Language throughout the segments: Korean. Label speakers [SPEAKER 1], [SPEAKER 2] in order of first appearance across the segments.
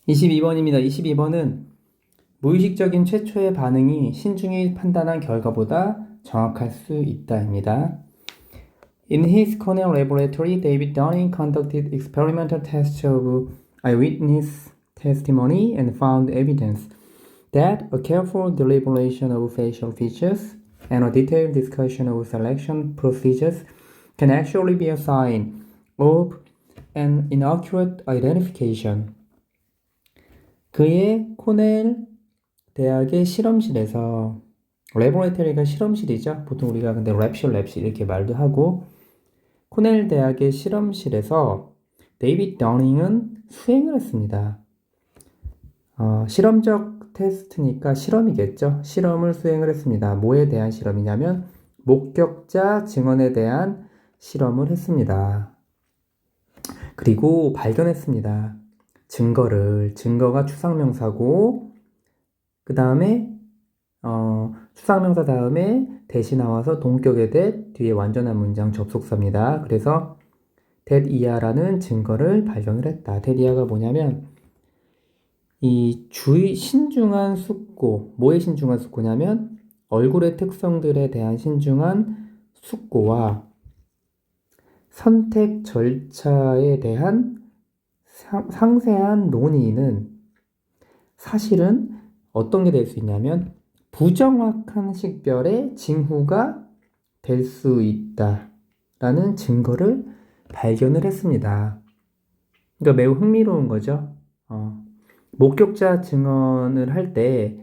[SPEAKER 1] 22번입니다. 22번은 무의식적인 최초의 반응이 신중히 판단한 결과보다 정확할 수 있다입니다. In his Cornell laboratory, David Dunning conducted experimental tests of eyewitness testimony and found evidence that a careful deliberation of facial features and a detailed discussion of selection procedures can actually be a sign of an inaccurate identification. 그의 코넬 대학의 실험실에서, 레보레터리가 실험실이죠. 보통 우리가 근데 랩실 이렇게 말도 하고, 코넬 대학의 실험실에서 데이빗 더닝은 수행을 했습니다. 실험적 테스트니까 실험이겠죠. 실험을 수행을 했습니다. 뭐에 대한 실험이냐면 목격자 증언에 대한 실험을 했습니다. 그리고 발견했습니다. 증거가 추상명사고, 그 다음에 추상명사 다음에 대시 나와서 동격의 that, 뒤에 완전한 문장 접속사입니다. 그래서 that 이하라는 증거를 발견을 했다. that 이하가 뭐냐면 이 신중한 숙고, 뭐의 신중한 숙고냐면 얼굴의 특성들에 대한 신중한 숙고와 선택 절차에 대한 상세한 논의는 사실은 어떤 게 될 수 있냐면 부정확한 식별의 징후가 될 수 있다라는 증거를 발견을 했습니다. 그러니까 매우 흥미로운 거죠. 목격자 증언을 할 때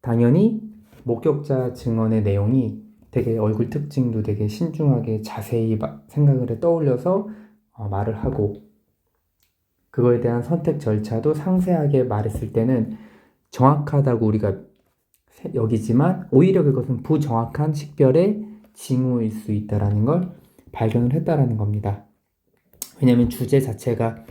[SPEAKER 1] 당연히 목격자 증언의 내용이 되게 얼굴 특징도 되게 신중하게 자세히 생각을 해 떠올려서 말을 하고, 그거에 대한 선택 절차도 상세하게 말했을 때는 정확하다고 우리가 여기지만 오히려 그것은 부정확한 식별의 징후일 수 있다는 걸 발견을 했다라는 겁니다. 왜냐하면 주제 자체가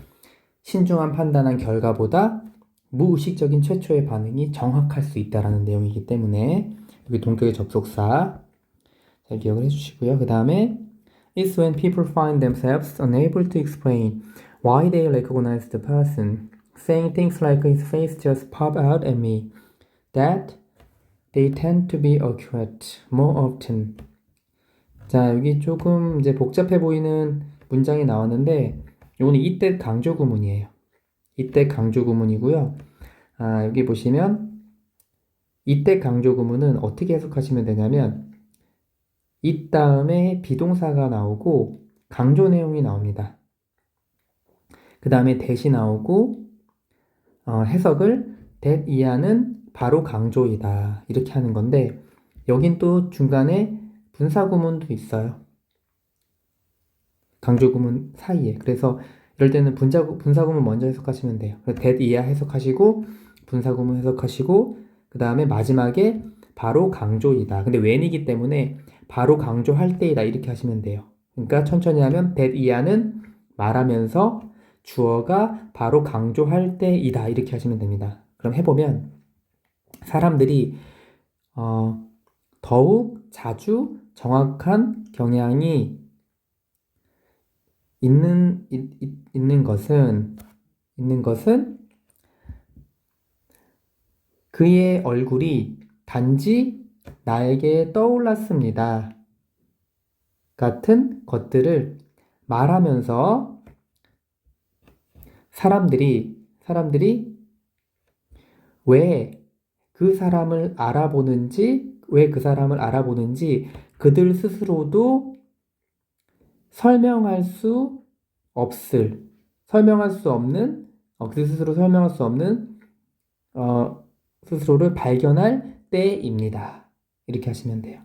[SPEAKER 1] 신중한 판단한 결과보다 무의식적인 최초의 반응이 정확할 수 있다는 내용이기 때문에 여기 동격의 접속사 잘 기억을 해주시고요. 그 다음에 It's when people find themselves unable to explain why they recognize the person, saying things like his face just pop out at me, that they tend to be accurate more often. 자, 여기 조금 이제 복잡해 보이는 문장이 나왔는데 이거는 이때 강조 구문이에요. 이때 강조 구문이고요. 여기 보시면 이때 강조 구문은 어떻게 해석하시면 되냐면 이 다음에 비동사가 나오고 강조 내용이 나옵니다. 그 다음에 대시 나오고 해석을 that 이하는 바로 강조이다 이렇게 하는 건데, 여긴 또 중간에 분사 구문도 있어요. 강조 구문 사이에. 그래서 이럴 때는 분사 구문 먼저 해석하시면 돼요. that 이하 해석하시고 분사 구문 해석하시고 그 다음에 마지막에 바로 강조이다. 근데 when이기 때문에 바로 강조할 때이다 이렇게 하시면 돼요. 그러니까 천천히 하면 that 이하는 말하면서 주어가 바로 강조할 때이다 이렇게 하시면 됩니다. 그럼 해보면 사람들이 더욱 자주 정확한 경향이 있는 것은 그의 얼굴이 단지 나에게 떠올랐습니다 같은 것들을 말하면서 사람들이 왜 그 사람을 알아보는지 그들 스스로도 설명할 수 없는 그들 스스로 설명할 수 없는 스스로를 발견할 때입니다. 이렇게 하시면 돼요.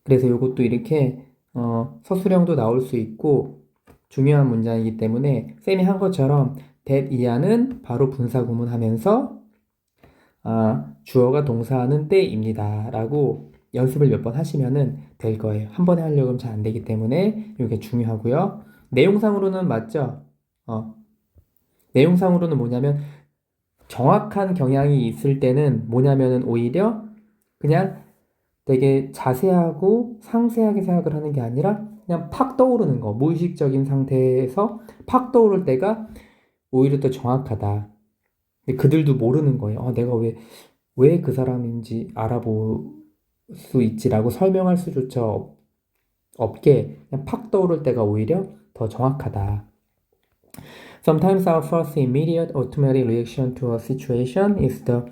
[SPEAKER 1] 그래서 이것도 이렇게 서술형도 나올 수 있고 중요한 문장이기 때문에 쌤이 한 것처럼 that 이하는 바로 분사 구문하면서 주어가 동사하는 때입니다 라고 연습을 몇 번 하시면은 될 거예요. 한 번에 하려고 하면 잘 안 되기 때문에 이게 중요하고요. 내용상으로는 맞죠? 내용상으로는 뭐냐면 정확한 경향이 있을 때는 뭐냐면은 오히려 그냥 되게 자세하고 상세하게 생각을 하는 게 아니라 그냥 팍 떠오르는 거, 무의식적인 상태에서 팍 떠오를 때가 오히려 더 정확하다. 근데 그들도 모르는 거예요. 내가 왜 그 사람인지 알아볼 수 있지라고 설명할 수조차 없게 그냥 팍 떠오를 때가 오히려 더 정확하다. Sometimes our first immediate automatic reaction to a situation is the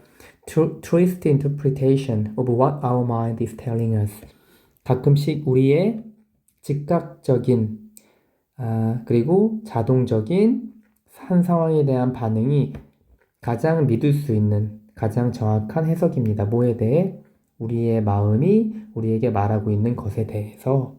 [SPEAKER 1] truest interpretation of what our mind is telling us. 가끔씩 우리의 즉각적인 그리고 자동적인 한 상황에 대한 반응이 가장 믿을 수 있는 가장 정확한 해석입니다. 뭐에 대해? 우리의 마음이 우리에게 말하고 있는 것에 대해서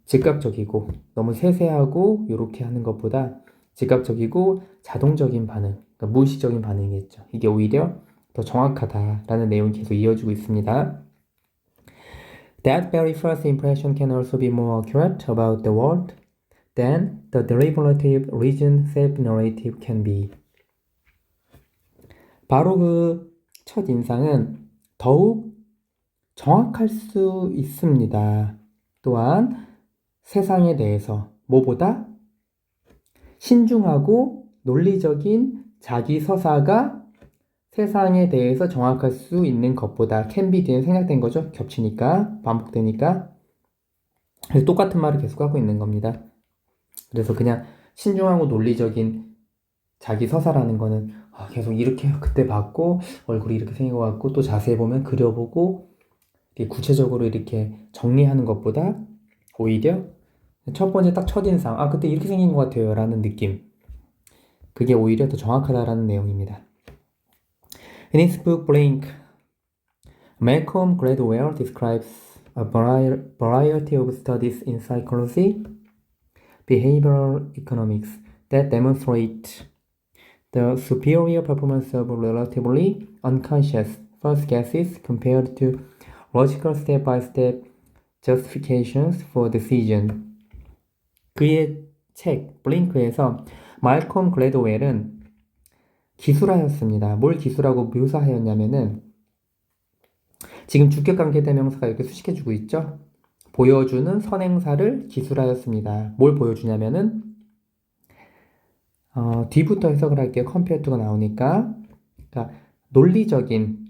[SPEAKER 1] 즉각적이고 너무 세세하고 이렇게 하는 것보다 즉각적이고 자동적인 반응, 그러니까 무의식적인 반응이겠죠. 이게 오히려 더 정확하다라는 내용이 계속 이어지고 있습니다. That very first impression can also be more accurate about the world than the deliberative reasoned self-narrative can be. 바로 그 첫 인상은 더욱 정확할 수 있습니다. 또한 세상에 대해서 뭐보다 신중하고 논리적인 자기 서사가 세상에 대해서 정확할 수 있는 것보다 can be 뒤에 생략된 거죠. 겹치니까 반복되니까 그래서 똑같은 말을 계속 하고 있는 겁니다. 그래서 그냥 신중하고 논리적인 자기 서사라는 거는 계속 이렇게 그때 봤고 얼굴이 이렇게 생긴 것 같고 또 자세히 보면 그려보고 구체적으로 이렇게 정리하는 것보다 오히려 첫 번째 딱 첫인상 그때 이렇게 생긴 것 같아요 라는 느낌 그게 오히려 더 정확하다라는 내용입니다. In his book Blink, Malcolm Gladwell describes a variety of studies in psychology, behavioral economics that demonstrate the superior performance of relatively unconscious first guesses compared to logical step-by-step justifications for decision. 그의 책 블링크에서 말콤 글래드웰은 기술하였습니다. 뭘 기술하고 묘사하였냐면은 지금 주격관계 대명사가 이렇게 수식해주고 있죠. 보여주는 선행사를 기술하였습니다. 뭘 보여주냐면은 뒤부터 해석을 할게요. 컴퓨터가 나오니까 그러니까 논리적인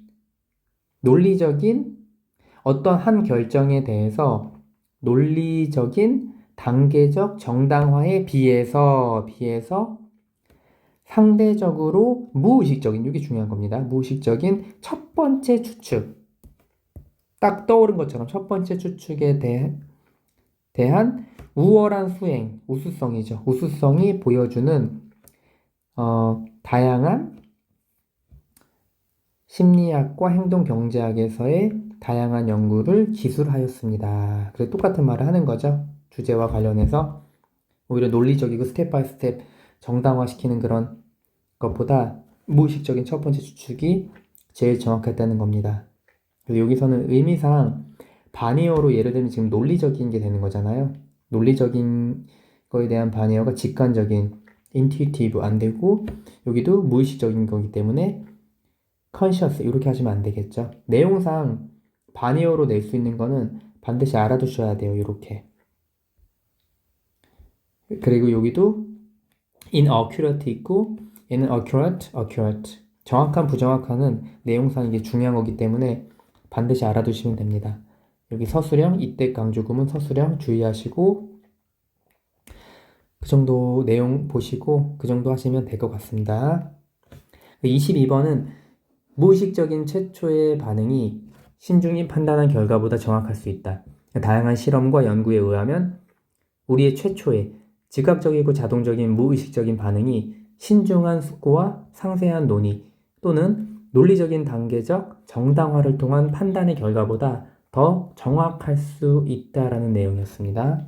[SPEAKER 1] 어떤 한 결정에 대해서 논리적인 단계적 정당화에 비해서 상대적으로 무의식적인 이게 중요한 겁니다. 무의식적인 첫 번째 추측 딱 떠오른 것처럼 첫 번째 추측에 대한 우월한 수행, 우수성이죠. 우수성이 보여주는 다양한 심리학과 행동경제학에서의 다양한 연구를 기술하였습니다. 그래서 똑같은 말을 하는 거죠. 주제와 관련해서 오히려 논리적이고 스텝 바이 스텝 정당화시키는 그런 것보다 무의식적인 첫 번째 추측이 제일 정확했다는 겁니다. 그래서 여기서는 의미상 반의어로 예를 들면 지금 논리적인 게 되는 거잖아요. 논리적인 거에 대한 반의어가 직관적인 intuitive 안 되고 여기도 무의식적인 거기 때문에 conscious 이렇게 하시면 안 되겠죠. 내용상 반의어로 낼 수 있는 거는 반드시 알아두셔야 돼요. 이렇게. 그리고 여기도 inaccurate 있고 얘는 accurate 정확한 부정확한은 내용상 이게 중요한 거기 때문에 반드시 알아두시면 됩니다. 여기 서술형 이때 강조구문 서술형 주의하시고 그 정도 내용 보시고 그 정도 하시면 될 것 같습니다. 22번은 무의식적인 최초의 반응이 신중히 판단한 결과보다 정확할 수 있다. 다양한 실험과 연구에 의하면 우리의 최초의 즉각적이고 자동적인 무의식적인 반응이 신중한 숙고와 상세한 논의 또는 논리적인 단계적 정당화를 통한 판단의 결과보다 더 정확할 수 있다라는 내용이었습니다.